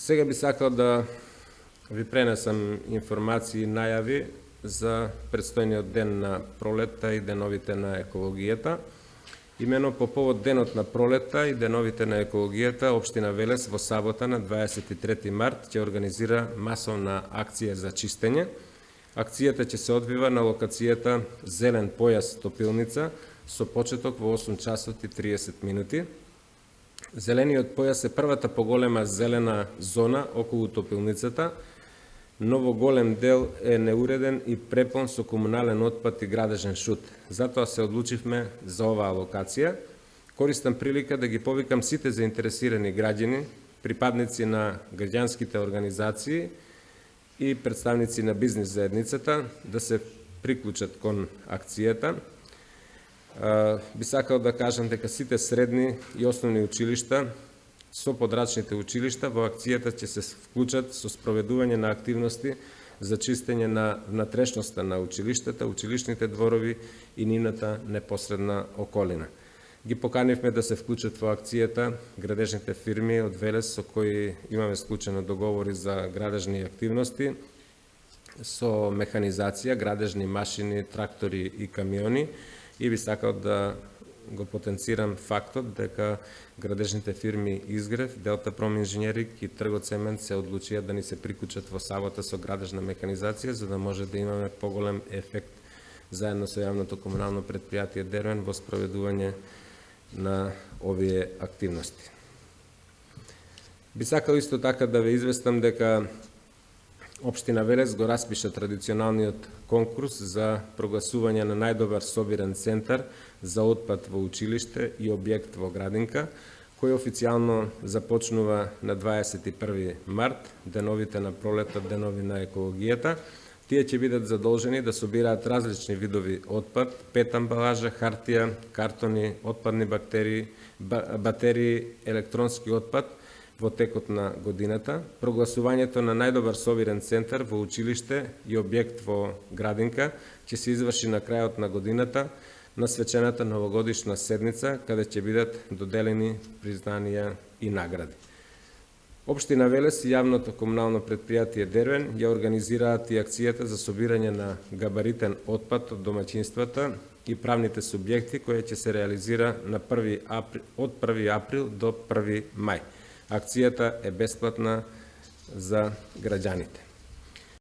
Сега би сакал да ви пренесам информации и најави за предстојниот ден на пролетта и деновите на екологијата. Имено по повод денот на пролетта и деновите на екологијата, Општина Велес во сабота на 23 март ќе организира масовна акција за чистење. Акцијата ќе се одвива на локацијата Зелен појас Топилница со почеток во 8 часот и 30 минути. Зелениот појас е првата поголема зелена зона околу Топилницата, но во голем дел е неуреден и препон со комунален отпад и градежен шут. Затоа се одлучивме за оваа локација. Користам прилика да ги повикам сите заинтересирани граѓани, припадници на граѓанските организации и представници на бизнес заедницата да се приклучат кон акцијата. Би сакал да кажам дека сите средни и основни училишта со подрачните училишта во акцијата ќе се вклучат со спроведување на активности за чистење на внатрешноста на училиштата, училишните дворови и нивната непосредна околина. Ги поканивме да се вклучат во акцијата градежните фирми од Велес со кои имаме склучено договори за градежни активности со механизација, градежни машини, трактори и камиони, и би сакал да го потенцирам фактот дека градежните фирми Изгрев, Делта Пром Инженеринг и Тргоцемент се одлучија да ни се приклучат во сабота со градежна механизација, за да може да имаме поголем ефект заедно со јавното комунално предпријатие Дервен во спроведување на овие активности. Би сакал исто така да ве известам дека Општина Велес го распиша традиционалниот конкурс за прогласување на најдобар собирен центар за отпад во училиште и објект во градинка, кој официјално започнува на 21 март, деновите на пролета, денови на екологијата. Тие ќе бидат задолжени да собираат различни видови отпад, пет амбалажа, хартија, картони, отпадни батерии, електронски отпад, во текот на годината. Прогласувањето на најдобар собирен центар во училиште и објект во градинка ќе се изврши на крајот на годината на свечената новогодишна седница, каде ќе бидат доделени признанија и награди. Општина Велес и јавното комунално предпријатие Дервен ја организираат и акцијата за собирање на габаритен отпад од домаќинствата и правните субјекти, која ќе се реализира на од 1 април до 1 мај. Акцијата е бесплатна за граѓаните.